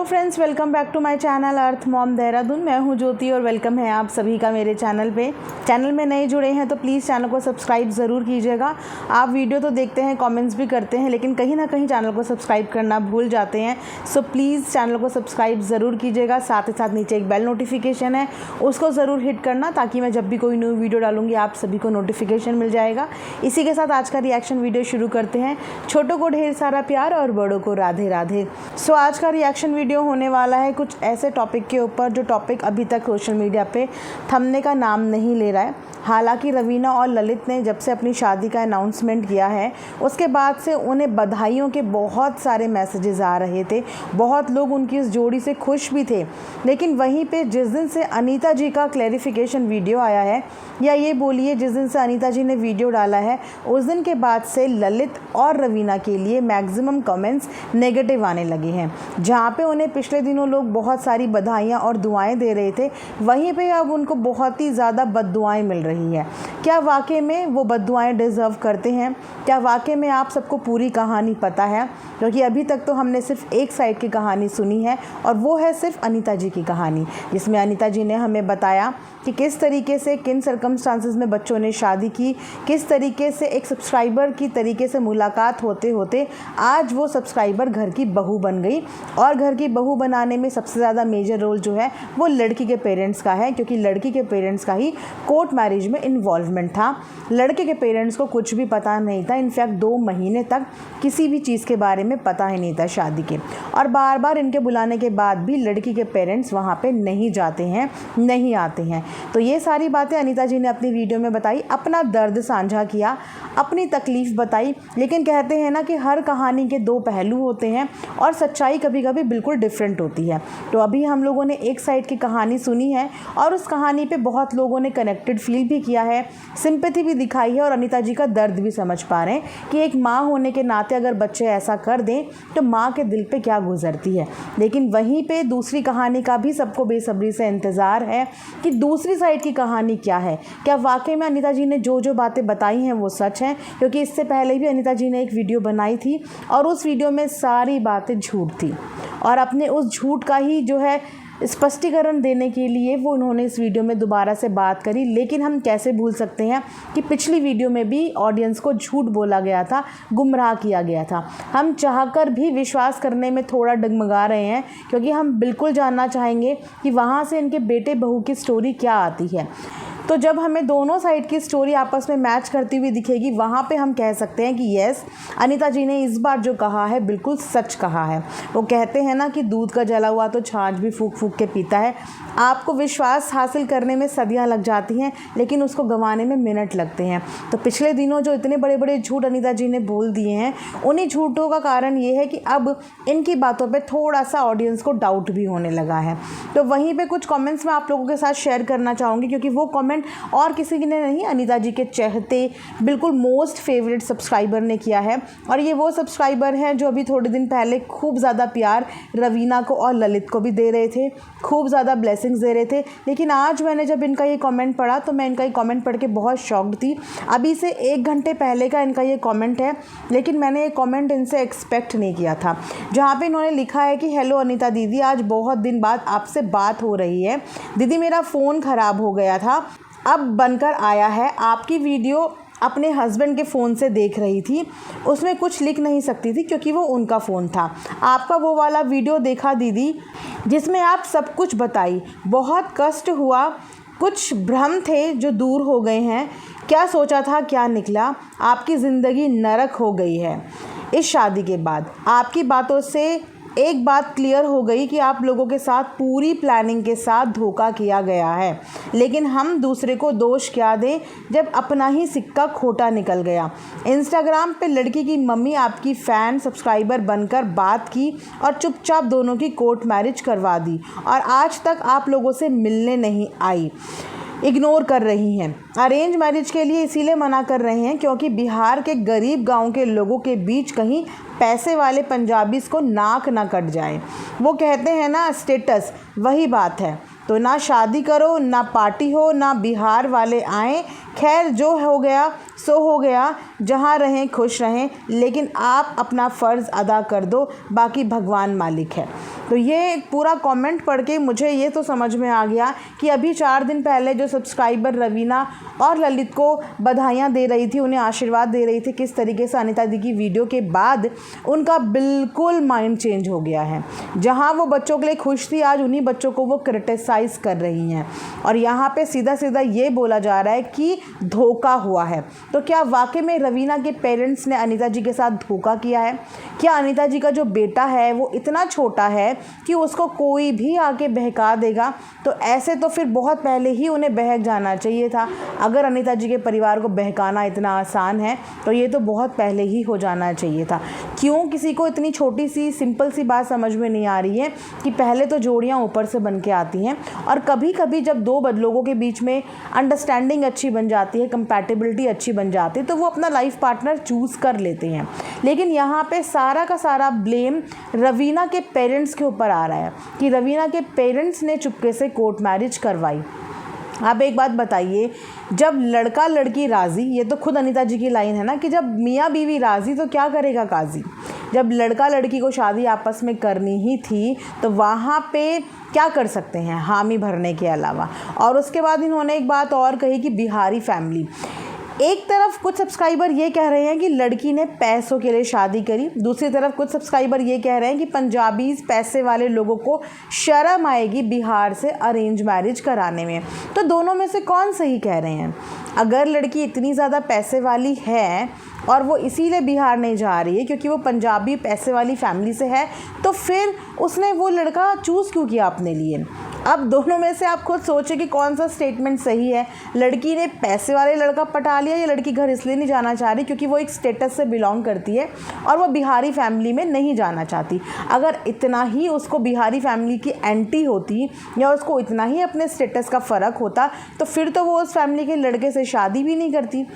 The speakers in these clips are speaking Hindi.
Hello friends, welcome back to my channel Earth Mom Dehradun. मैं हूं ज्योति और वेलकम है आप सभी का मेरे चैनल पे। चैनल में नए जुड़े हैं तो प्लीज़ चैनल को सब्सक्राइब ज़रूर कीजिएगा। आप वीडियो तो देखते हैं, कमेंट्स भी करते हैं, लेकिन कहीं ना कहीं चैनल को सब्सक्राइब करना भूल जाते हैं। सो प्लीज़ चैनल को सब्सक्राइब ज़रूर कीजिएगा। साथ ही साथ नीचे एक बेल नोटिफिकेशन है, उसको ज़रूर हिट करना ताकि मैं जब भी कोई न्यू वीडियो डालूंगी आप सभी को नोटिफिकेशन मिल जाएगा। इसी के साथ आज का रिएक्शन वीडियो शुरू करते हैं। छोटों को ढेर सारा प्यार और बड़ों को राधे राधे। सो आज का रिएक्शन वीडियो होने वाला है कुछ ऐसे टॉपिक के ऊपर जो टॉपिक अभी तक सोशल मीडिया पे थमने का नाम नहीं ले रहा है। हालांकि रवीना और ललित ने जब से अपनी शादी का अनाउंसमेंट किया है उसके बाद से उन्हें बधाइयों के बहुत सारे मैसेजेस आ रहे थे। बहुत लोग उनकी इस जोड़ी से खुश भी थे, लेकिन वहीं पे जिस दिन से अनीता जी का क्लैरिफिकेशन वीडियो आया है, या ये बोलिए जिस दिन से अनीता जी ने वीडियो डाला है, उस दिन के बाद से ललित और रवीना के लिए मैक्सिमम कमेंट्स नेगेटिव आने लगे हैं। जहाँ पे उन्हें पिछले दिनों लोग बहुत सारी बधाइयाँ और दुआएं दे रहे थे, वहीं पे अब उनको बहुत ही ज़्यादा बद्दुआएं मिल रही है। क्या वाकई में वो बद्दुआएं डिज़र्व करते हैं? क्या वाकई में आप सबको पूरी कहानी पता है? क्योंकि अभी तक तो हमने सिर्फ एक साइड की कहानी सुनी है, और वो है सिर्फ अनीता जी की कहानी, जिसमें अनीता जी ने हमें बताया कि किस तरीके से, किन सर्कमस्टांसेस में बच्चों ने शादी की, किस तरीके से एक सब्सक्राइबर की तरीके से मुलाकात होते होते आज वो सब्सक्राइबर घर की बहू बन गई। और घर की बहू बनाने में सबसे ज़्यादा मेजर रोल जो है वो लड़की के पेरेंट्स का है, क्योंकि लड़की के पेरेंट्स का ही कोर्ट मैरिज में इन्वॉल्वमेंट था। लड़के के पेरेंट्स को कुछ भी पता नहीं था। इनफैक्ट 2 महीने तक किसी भी चीज़ के बारे में पता ही नहीं था शादी के, और बार बार इनके बुलाने के बाद भी लड़की के पेरेंट्स वहाँ पे नहीं जाते हैं, नहीं आते हैं। तो ये सारी बातें अनीता जी ने अपनी वीडियो में बताई, अपना दर्द साझा किया, अपनी तकलीफ़ बताई। लेकिन कहते हैं ना कि हर कहानी के 2 पहलू होते हैं और सच्चाई कभी कभी बिल्कुल डिफरेंट होती है। तो अभी हम लोगों ने एक साइड की कहानी सुनी है और उस कहानी पे बहुत लोगों ने कनेक्टेड फील भी किया है, सिंपैथी भी दिखाई है, और अनीता जी का दर्द भी समझ पा रहे हैं कि एक माँ होने के नाते अगर बच्चे ऐसा कर दें तो माँ के दिल पे क्या गुजरती है। लेकिन वहीं पे दूसरी कहानी का भी सबको बेसब्री से इंतज़ार है कि दूसरी साइड की कहानी क्या है। क्या वाकई में अनीता जी ने जो जो बातें बताई हैं वो सच हैं? क्योंकि इससे पहले भी अनीता जी ने एक वीडियो बनाई थी और उस वीडियो में सारी बातें झूठ थी, और अपने उस झूठ का ही जो है स्पष्टीकरण देने के लिए वो उन्होंने इस वीडियो में दोबारा से बात करी। लेकिन हम कैसे भूल सकते हैं कि पिछली वीडियो में भी ऑडियंस को झूठ बोला गया था, गुमराह किया गया था। हम चाहकर भी विश्वास करने में थोड़ा डगमगा रहे हैं, क्योंकि हम बिल्कुल जानना चाहेंगे कि वहाँ से इनके बेटे बहू की स्टोरी क्या आती है। तो जब हमें दोनों साइड की स्टोरी आपस में मैच करती हुई दिखेगी, वहाँ पे हम कह सकते हैं कि यस, अनीता जी ने इस बार जो कहा है बिल्कुल सच कहा है। वो कहते हैं ना कि दूध का जला हुआ तो छाछ भी फूंक फूंक के पीता है। आपको विश्वास हासिल करने में सदियाँ लग जाती हैं, लेकिन उसको गंवाने में मिनट लगते हैं। तो पिछले दिनों जो इतने बड़े बड़े झूठ अनीता जी ने बोल दिए हैं, उन्हीं झूठों का कारण ये है कि अब इनकी बातों पर थोड़ा सा ऑडियंस को डाउट भी होने लगा है। तो वहीं पर कुछ कॉमेंट्स मैं आप लोगों के साथ शेयर करना चाहूँगी, क्योंकि वो कॉमेंट और किसी ने नहीं, अनीता जी के चहते बिल्कुल मोस्ट फेवरेट सब्सक्राइबर ने किया है। और ये वो सब्सक्राइबर हैं जो अभी थोड़े दिन पहले खूब ज़्यादा प्यार रवीना को और ललित को भी दे रहे थे, खूब ज़्यादा ब्लेसिंग्स दे रहे थे। लेकिन आज मैंने जब इनका ये कमेंट पढ़ा तो मैं इनका ये कमेंट पढ़ के बहुत शॉक्ड थी। अभी से 1 घंटे पहले का इनका ये कमेंट है, लेकिन मैंने ये कमेंट इनसे एक्सपेक्ट नहीं किया था, जहाँ पे इन्होंने लिखा है कि हेलो अनीता दीदी, आज बहुत दिन बाद आपसे बात हो रही है। दीदी मेरा फ़ोन ख़राब हो गया था, अब बनकर आया है। आपकी वीडियो अपने हस्बैंड के फ़ोन से देख रही थी, उसमें कुछ लिख नहीं सकती थी क्योंकि वो उनका फ़ोन था। आपका वो वाला वीडियो देखा दीदी जिसमें आप सब कुछ बताई, बहुत कष्ट हुआ, कुछ भ्रम थे जो दूर हो गए हैं। क्या सोचा था क्या निकला, आपकी ज़िंदगी नरक हो गई है। इस शादी के बाद आपकी बातों से एक बात क्लियर हो गई कि आप लोगों के साथ पूरी प्लानिंग के साथ धोखा किया गया है, लेकिन हम दूसरे को दोष क्या दें जब अपना ही सिक्का खोटा निकल गया। इंस्टाग्राम पे लड़की की मम्मी आपकी फ़ैन सब्सक्राइबर बनकर बात की और चुपचाप दोनों की कोर्ट मैरिज करवा दी, और आज तक आप लोगों से मिलने नहीं आई, इग्नोर कर रही हैं। अरेंज मैरिज के लिए इसीलिए मना कर रहे हैं क्योंकि बिहार के गरीब गांव के लोगों के बीच कहीं पैसे वाले पंजाबीज़ को नाक ना कट जाए। वो कहते हैं ना स्टेटस, वही बात है। तो ना शादी करो, ना पार्टी हो, ना बिहार वाले आएँ खैर जो हो गया सो हो गया, जहाँ रहें खुश रहें, लेकिन आप अपना फ़र्ज़ अदा कर दो, बाकी भगवान मालिक है। तो ये पूरा कमेंट पढ़ के मुझे ये तो समझ में आ गया कि अभी 4 दिन पहले जो सब्सक्राइबर रवीना और ललित को बधाइयाँ दे रही थी, उन्हें आशीर्वाद दे रही थी, किस तरीके से अनीता दी की वीडियो के बाद उनका बिल्कुल माइंड चेंज हो गया है। जहाँ वो बच्चों के लिए खुश थी, आज उन्हीं बच्चों को वो क्रिटिसाइज़ कर रही हैं और यहाँ पे सीधा सीधा ये बोला जा रहा है कि धोखा हुआ है। तो क्या वाकई में रवीना के पेरेंट्स ने अनीता जी के साथ धोखा किया है? क्या अनीता जी का जो बेटा है वो इतना छोटा है कि उसको कोई भी आके बहका देगा? तो ऐसे तो फिर बहुत पहले ही उन्हें बहक जाना चाहिए था। अगर अनीता जी के परिवार को बहकाना इतना आसान है तो ये तो बहुत पहले ही हो जाना चाहिए था। क्यों किसी को इतनी छोटी सी सिंपल सी बात समझ में नहीं आ रही है कि पहले तो जोड़ियाँ ऊपर से बन के आती हैं और कभी कभी जब दो लोगों के बीच में अंडरस्टैंडिंग अच्छी बन जाती है, कंपैटिबिलिटी अच्छी बन जाती है, तो वो अपना लाइफ पार्टनर चूज़ कर लेते हैं। लेकिन यहाँ पे सारा का सारा ब्लेम रवीना के पेरेंट्स के ऊपर आ रहा है कि रवीना के पेरेंट्स ने चुपके से कोर्ट मैरिज करवाई। आप एक बात बताइए, जब लड़का लड़की राज़ी, ये तो खुद अनीता जी की लाइन है ना कि जब मियाँ बीवी राज़ी तो क्या करेगा काजी। जब लड़का लड़की को शादी आपस में करनी ही थी तो वहाँ पे क्या कर सकते हैं हामी भरने के अलावा। और उसके बाद इन्होंने एक बात और कही कि बिहारी फैमिली। एक तरफ कुछ सब्सक्राइबर ये कह रहे हैं कि लड़की ने पैसों के लिए शादी करी, दूसरी तरफ कुछ सब्सक्राइबर ये कह रहे हैं कि पंजाबीज़ पैसे वाले लोगों को शर्म आएगी बिहार से अरेंज मैरिज कराने में। तो दोनों में से कौन सही कह रहे हैं? अगर लड़की इतनी ज़्यादा पैसे वाली है और वो इसीलिए बिहार नहीं जा रही है क्योंकि वो पंजाबी पैसे वाली फैमिली से है, तो फिर उसने वो लड़का चूज़ क्यों किया अपने लिए? अब दोनों में से आप खुद सोचें कि कौन सा स्टेटमेंट सही है। लड़की ने पैसे वाले लड़का पटा लिया या लड़की घर इसलिए नहीं जाना चाह रही क्योंकि वो एक स्टेटस से बिलोंग करती है और वो बिहारी फैमिली में नहीं जाना चाहती? अगर इतना ही उसको बिहारी फैमिली की एंटी होती या उसको इतना ही अपने स्टेटस का फ़र्क होता तो फिर तो वो उस फैमिली के लड़के से शादी भी नहीं करती,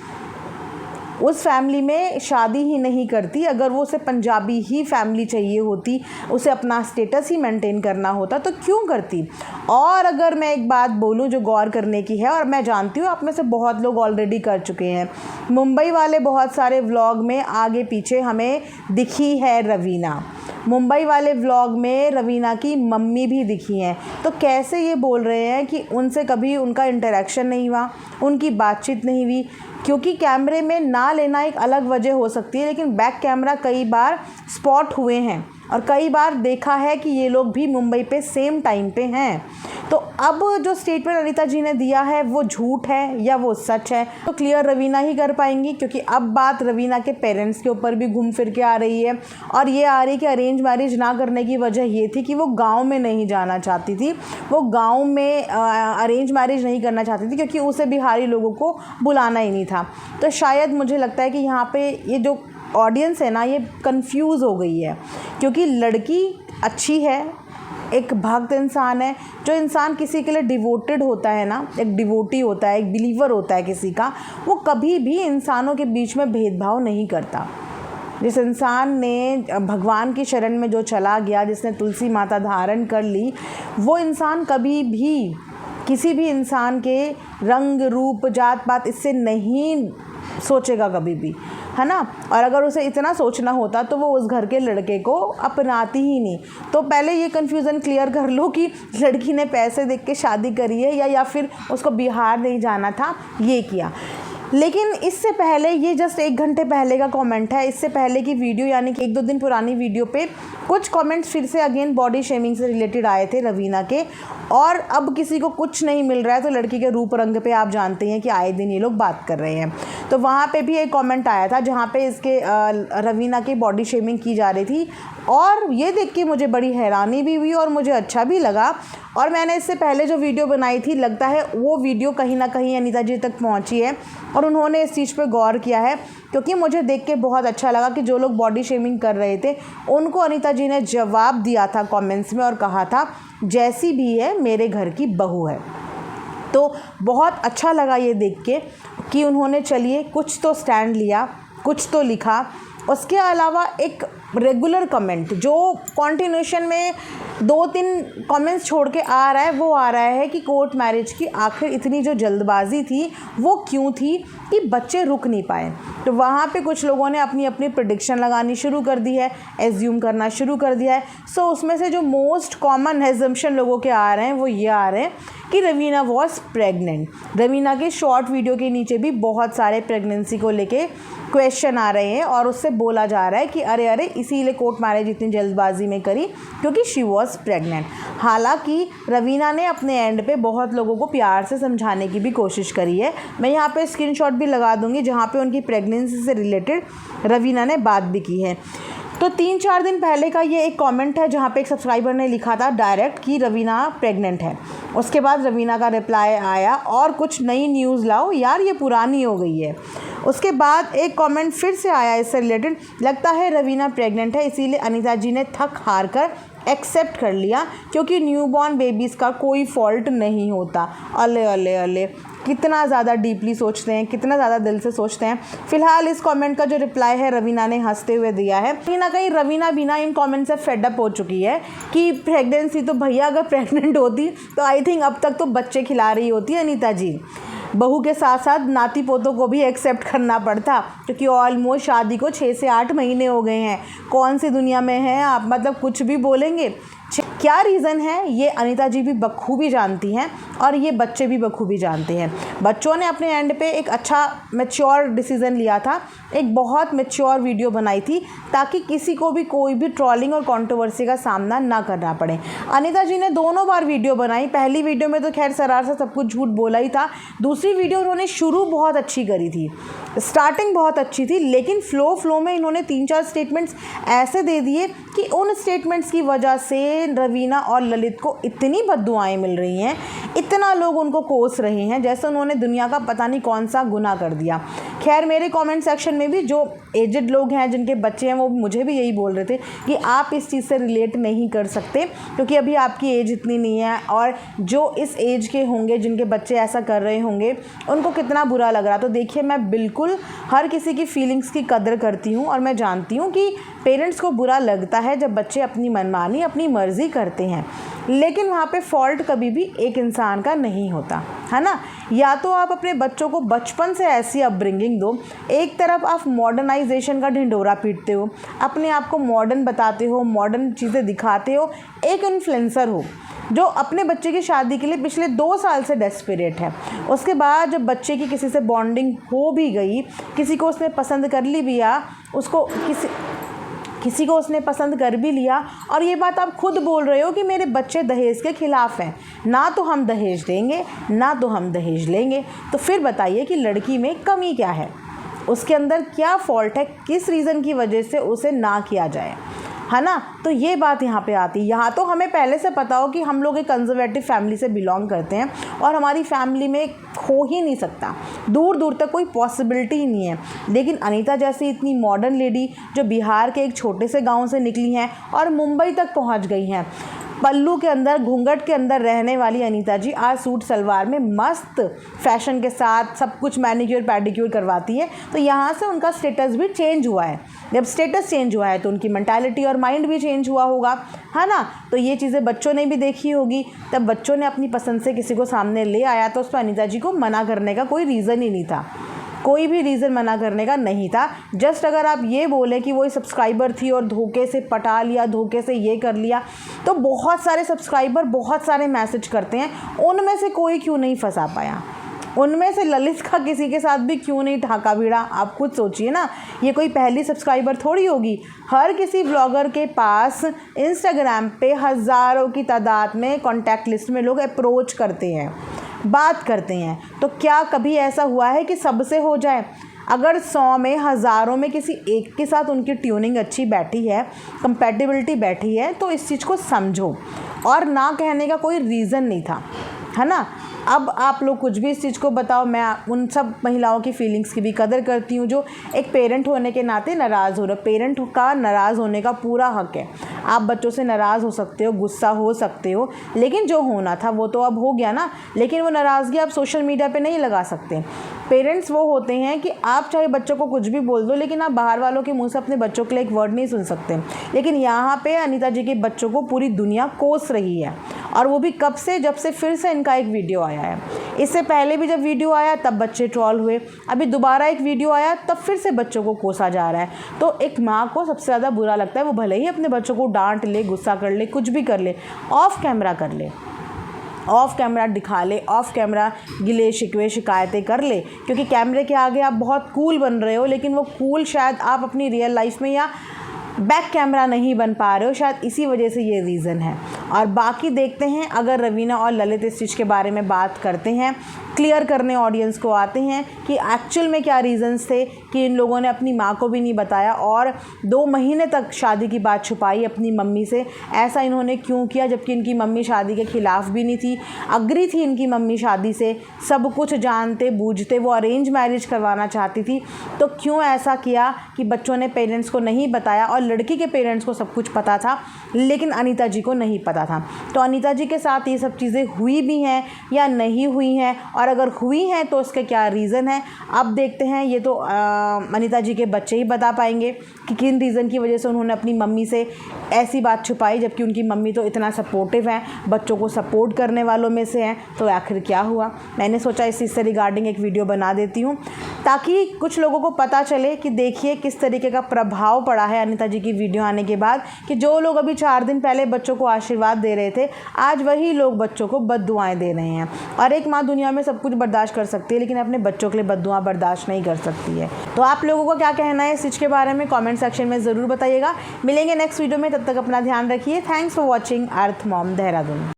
उस फैमिली में शादी ही नहीं करती। अगर वो उसे पंजाबी ही फैमिली चाहिए होती, उसे अपना स्टेटस ही मेंटेन करना होता तो क्यों करती? और अगर मैं एक बात बोलूँ जो गौर करने की है, और मैं जानती हूँ आप में से बहुत लोग ऑलरेडी कर चुके हैं, मुंबई वाले बहुत सारे व्लॉग में आगे पीछे हमें दिखी है रवीना, मुंबई वाले व्लॉग में रवीना की मम्मी भी दिखी हैं। तो कैसे ये बोल रहे हैं कि उनसे कभी उनका इंटरेक्शन नहीं हुआ, उनकी बातचीत नहीं हुई? क्योंकि कैमरे में ना लेना एक अलग वजह हो सकती है, लेकिन बैक कैमरा कई बार स्पॉट हुए हैं और कई बार देखा है कि ये लोग भी मुंबई पे सेम टाइम पे हैं। तो अब जो स्टेटमेंट अनीता जी ने दिया है वो झूठ है या वो सच है तो क्लियर रवीना ही कर पाएंगी, क्योंकि अब बात रवीना के पेरेंट्स के ऊपर भी घूम फिर के आ रही है और ये आ रही है कि अरेंज मैरिज ना करने की वजह ये थी कि वो गांव में नहीं जाना चाहती थी, वो गांव में अरेंज मैरिज नहीं करना चाहती थी क्योंकि उसे बिहारी लोगों को बुलाना ही नहीं था। तो शायद मुझे लगता है कि यहाँ पे ये जो ऑडियंस है ना ये कंफ्यूज हो गई है, क्योंकि लड़की अच्छी है, एक भक्त इंसान है। जो इंसान किसी के लिए डिवोटेड होता है ना, एक डिवोटी होता है, एक बिलीवर होता है किसी का, वो कभी भी इंसानों के बीच में भेदभाव नहीं करता। जिस इंसान ने भगवान की शरण में जो चला गया, जिसने तुलसी माता धारण कर ली, वो इंसान कभी भी किसी भी इंसान के रंग रूप जात पात इससे नहीं सोचेगा कभी भी, है ना। और अगर उसे इतना सोचना होता तो वो उस घर के लड़के को अपनाती ही नहीं। तो पहले ये कन्फ्यूज़न क्लियर कर लो कि लड़की ने पैसे देख के शादी करी है या फिर उसको बिहार नहीं जाना था, ये किया। लेकिन इससे पहले, ये जस्ट 1 घंटे पहले का कमेंट है, इससे पहले की वीडियो यानी कि 1-2 दिन पुरानी वीडियो पे कुछ कमेंट्स फिर से अगेन बॉडी शेमिंग से रिलेटेड आए थे रवीना के। और अब किसी को कुछ नहीं मिल रहा है तो लड़की के रूप रंग पे आप जानते हैं कि आए दिन ये लोग बात कर रहे हैं। तो वहाँ पे भी एक कमेंट आया था जहाँ पे इसके रवीना की बॉडी शेमिंग की जा रही थी और ये देख के मुझे बड़ी हैरानी भी हुई और मुझे अच्छा भी लगा। और मैंने इससे पहले जो वीडियो बनाई थी, लगता है वो वीडियो कहीं ना कहीं अनीता जी तक पहुंची है और उन्होंने इस चीज़ पे गौर किया है, क्योंकि मुझे देख के बहुत अच्छा लगा कि जो लोग बॉडी शेमिंग कर रहे थे उनको अनीता जी ने जवाब दिया था कमेंट्स में और कहा था जैसी भी है मेरे घर की बहू है। तो बहुत अच्छा लगा ये देख के कि उन्होंने चलिए कुछ तो स्टैंड लिया, कुछ तो लिखा। उसके अलावा एक रेगुलर कमेंट जो कॉन्टिन्यूशन में 2-3 कमेंट्स छोड़ के आ रहा है, वो आ रहा है कि कोर्ट मैरिज की आखिर इतनी जो जल्दबाजी थी वो क्यों थी कि बच्चे रुक नहीं पाए। तो वहाँ पे कुछ लोगों ने अपनी अपनी प्रेडिक्शन लगानी शुरू कर दी है, एज्यूम करना शुरू कर दिया है। सो उसमें से जो मोस्ट कॉमन एजम्पशन लोगों के आ रहे हैं वो ये आ रहे हैं कि रवीना वॉज प्रेग्नेंट। रवीना के शॉर्ट वीडियो के नीचे भी बहुत सारे प्रेगनेंसी को लेके क्वेश्चन आ रहे हैं और उससे बोला जा रहा है कि अरे अरे इसीलिए कोर्ट मैरिज इतनी जल्दबाजी में करी क्योंकि शी वॉज प्रेग्नेंट। हालांकि रवीना ने अपने एंड पे बहुत लोगों को प्यार से समझाने की भी कोशिश करी है। मैं यहाँ पे स्क्रीनशॉट भी लगा दूँगी जहाँ पे उनकी प्रेगनेंसी से रिलेटेड रवीना ने बात भी की है। तो 3-4 दिन पहले का ये एक कमेंट है जहाँ पे एक सब्सक्राइबर ने लिखा था डायरेक्ट कि रवीना प्रेग्नेंट है। उसके बाद रवीना का रिप्लाई आया और कुछ नई न्यूज़ लाओ यार, ये पुरानी हो गई है। उसके बाद एक कमेंट फिर से आया इससे रिलेटेड, लगता है रवीना प्रेग्नेंट है इसीलिए अनीता जी ने थक हार कर एक्सेप्ट कर लिया क्योंकि न्यूबॉर्न बेबीज़ का कोई फॉल्ट नहीं होता। अले अले अले, कितना ज़्यादा डीपली सोचते हैं, कितना ज़्यादा दिल से सोचते हैं। फिलहाल इस कमेंट का जो रिप्लाई है रवीना ने हंसते हुए दिया है। कहीं ना कहीं रवीना बिना इन कमेंट से फेडअप हो चुकी है कि प्रेगनेंसी तो भैया अगर प्रेग्नेंट होती तो आई थिंक अब तक तो बच्चे खिला रही होती अनीता जी। बहू के साथ साथ नाती पोतों को भी एक्सेप्ट करना पड़ता क्योंकि ऑलमोस्ट शादी को 6 से 8 महीने हो गए हैं। कौन सी दुनिया में हैं आप, मतलब कुछ भी बोलेंगे। क्या रीज़न है ये अनीता जी भी बखूबी जानती हैं और ये बच्चे भी बखूबी जानते हैं। बच्चों ने अपने एंड पे एक अच्छा मैच्योर डिसीज़न लिया था, एक बहुत मैच्योर वीडियो बनाई थी ताकि किसी को भी कोई भी ट्रोलिंग और कंट्रोवर्सी का सामना ना करना पड़े। अनीता जी ने दोनों बार वीडियो बनाई। पहली वीडियो में तो खैर सरार से सब कुछ झूठ बोला ही था। दूसरी वीडियो उन्होंने शुरू बहुत अच्छी करी थी, स्टार्टिंग बहुत अच्छी थी, लेकिन फ्लो में इन्होंने 3-4 स्टेटमेंट्स ऐसे दे दिए कि उन स्टेटमेंट्स की वजह से रवीना और ललित को इतनी बद्दुआएं मिल रही हैं, इतना लोग उनको कोस रहे हैं जैसे उन्होंने दुनिया का पता नहीं कौन सा गुनाह कर दिया। खैर मेरे कमेंट सेक्शन में भी जो एजेड लोग हैं जिनके बच्चे हैं वो मुझे भी यही बोल रहे थे कि आप इस चीज़ से रिलेट नहीं कर सकते क्योंकि अभी आपकी एज इतनी नहीं है और जो इस एज के होंगे जिनके बच्चे ऐसा कर रहे होंगे उनको कितना बुरा लग रहा। तो देखिए मैं बिल्कुल हर किसी की फीलिंग्स की कदर करती हूँ और मैं जानती हूँ कि पेरेंट्स को बुरा लगता है जब बच्चे अपनी मनमानी अपनी मर्ज़ी करते हैं, लेकिन वहाँ पे फॉल्ट कभी भी एक इंसान का नहीं होता है ना। या तो आप अपने बच्चों को बचपन से ऐसी अपब्रिंगिंग दो, एक तरफ आप मॉडर्नाइजेशन का ढिंढोरा पीटते हो, अपने आप को मॉडर्न बताते हो, मॉडर्न चीज़ें दिखाते हो, एक इन्फ्लुएंसर हो जो अपने बच्चे की शादी के लिए पिछले 2 साल से डेस्परेट है। उसके बाद जब बच्चे की किसी से बॉन्डिंग हो भी गई, किसी को उसने पसंद कर ली भी या उसको किसी को उसने पसंद कर भी लिया और ये बात आप खुद बोल रहे हो कि मेरे बच्चे दहेज के ख़िलाफ़ हैं, ना तो हम दहेज देंगे ना तो हम दहेज लेंगे। तो फिर बताइए कि लड़की में कमी क्या है, उसके अंदर क्या फॉल्ट है, किस रीज़न की वजह से उसे ना किया जाए, है ना। तो ये बात यहाँ पे आती है। यहाँ तो हमें पहले से पता हो कि हम लोग एक कंजर्वेटिव फैमिली से बिलोंग करते हैं और हमारी फैमिली में हो ही नहीं सकता, दूर दूर तक कोई पॉसिबिलिटी ही नहीं है। लेकिन अनीता जैसी इतनी मॉडर्न लेडी जो बिहार के एक छोटे से गांव से निकली हैं और मुंबई तक पहुंच गई हैं, पल्लू के अंदर घूंघट के अंदर रहने वाली अनीता जी आज सूट सलवार में मस्त फैशन के साथ सब कुछ मैनिक्योर पैडिक्योर करवाती है। तो यहाँ से उनका स्टेटस भी चेंज हुआ है। जब स्टेटस चेंज हुआ है तो उनकी मेंटालिटी और माइंड भी चेंज हुआ होगा, है ना। तो ये चीज़ें बच्चों ने भी देखी होगी। तब बच्चों ने अपनी पसंद से किसी को सामने ले आया तो उस पर अनीता जी को मना करने का कोई रीज़न ही नहीं था, कोई भी रीज़न मना करने का नहीं था। जस्ट अगर आप ये बोले कि वो सब्सक्राइबर थी और धोखे से पटा लिया, धोखे से ये कर लिया, तो बहुत सारे सब्सक्राइबर बहुत सारे मैसेज करते हैं, उनमें से कोई क्यों नहीं फंसा पाया, उनमें से ललित का किसी के साथ भी क्यों नहीं ढाका भिड़ा। आप खुद सोचिए ना, ये कोई पहली सब्सक्राइबर थोड़ी होगी। हर किसी ब्लॉगर के पास इंस्टाग्राम पे हज़ारों की तादाद में कॉन्टैक्ट लिस्ट में लोग अप्रोच करते हैं, बात करते हैं। तो क्या कभी ऐसा हुआ है कि सबसे हो जाए? अगर 100 में हज़ारों में किसी एक के साथ उनकी ट्यूनिंग अच्छी बैठी है, कंपैटिबिलिटी बैठी है, तो इस चीज़ को समझो। और ना कहने का कोई रीज़न नहीं था, है ना। अब आप लोग कुछ भी इस चीज़ को बताओ, मैं उन सब महिलाओं की फीलिंग्स की भी कदर करती हूँ जो एक पेरेंट होने के नाते नाराज़ हो रहे। पेरेंट का नाराज़ होने का पूरा हक है। आप बच्चों से नाराज़ हो सकते हो, गुस्सा हो सकते हो, लेकिन जो होना था वो तो अब हो गया ना। लेकिन वो नाराज़गी आप सोशल मीडिया पे नहीं लगा सकते। पेरेंट्स वो होते हैं कि आप चाहे बच्चों को कुछ भी बोल दो, लेकिन आप बाहर वालों के मुंह से अपने बच्चों के लिए एक वर्ड नहीं सुन सकते। लेकिन यहाँ पे अनीता जी के बच्चों को पूरी दुनिया कोस रही है, और वो भी कब से, जब से फिर से इनका एक वीडियो आया है। इससे पहले भी जब वीडियो आया तब बच्चे ट्रोल हुए, अभी दोबारा एक वीडियो आया तब फिर से बच्चों को कोसा जा रहा है। तो एक माँ को सबसे ज़्यादा बुरा लगता है, वो भले ही अपने बच्चों को डांट ले, गुस्सा कर ले, कुछ भी कर ले, ऑफ कैमरा कर ले, ऑफ़ कैमरा दिखा ले, ऑफ़ कैमरा गिले शिकवे शिकायतें कर ले, क्योंकि कैमरे के आगे आप बहुत कूल बन रहे हो, लेकिन वो कूल शायद आप अपनी रियल लाइफ में या बैक कैमरा नहीं बन पा रहे हो, शायद इसी वजह से ये रीज़न है। और बाकी देखते हैं, अगर रवीना और ललित इस चीज़ के बारे में बात करते हैं, क्लियर करने ऑडियंस को आते हैं कि एक्चुअल में क्या रीज़न्स थे कि इन लोगों ने अपनी माँ को भी नहीं बताया और 2 महीने तक शादी की बात छुपाई अपनी मम्मी से। ऐसा इन्होंने क्यों किया, जबकि इनकी मम्मी शादी के ख़िलाफ़ भी नहीं थी, अग्री थी इनकी मम्मी शादी से, सब कुछ जानते बूझते वो अरेंज मैरिज करवाना चाहती थी। तो क्यों ऐसा किया कि बच्चों ने पेरेंट्स को नहीं बताया, और लड़की के पेरेंट्स को सब कुछ पता था लेकिन अनीता जी को नहीं पता था। तो अनीता जी के साथ ये सब चीज़ें हुई भी हैं या नहीं हुई हैं, और अगर हुई हैं तो उसके क्या रीज़न है, अब देखते हैं। ये तो अनीता जी के बच्चे ही बता पाएंगे कि किन रीज़न की वजह से उन्होंने अपनी मम्मी से ऐसी बात छुपाई, जबकि उनकी मम्मी तो इतना सपोर्टिव हैं, बच्चों को सपोर्ट करने वालों में से हैं। तो आखिर क्या हुआ, मैंने सोचा इस चीज़ से रिगार्डिंग एक वीडियो बना देती हूँ, ताकि कुछ लोगों को पता चले कि देखिए किस तरीके का प्रभाव पड़ा है अनीता जी की वीडियो आने के बाद, कि जो लोग अभी 4 दिन पहले बच्चों को आशीर्वाद दे रहे थे, आज वही लोग बच्चों को बद्दुआएं दे रहे हैं। और एक माँ दुनिया में सब कुछ बर्दाश्त कर सकती है, लेकिन अपने बच्चों के लिए बद्दुआ बर्दाश्त नहीं कर सकती है। तो आप लोगों को क्या कहना है इस चीज़ के बारे में कमेंट सेक्शन में ज़रूर बताइएगा। मिलेंगे नेक्स्ट वीडियो में, तब तक अपना ध्यान रखिए। Thanks for watching earth Mom Dehradun.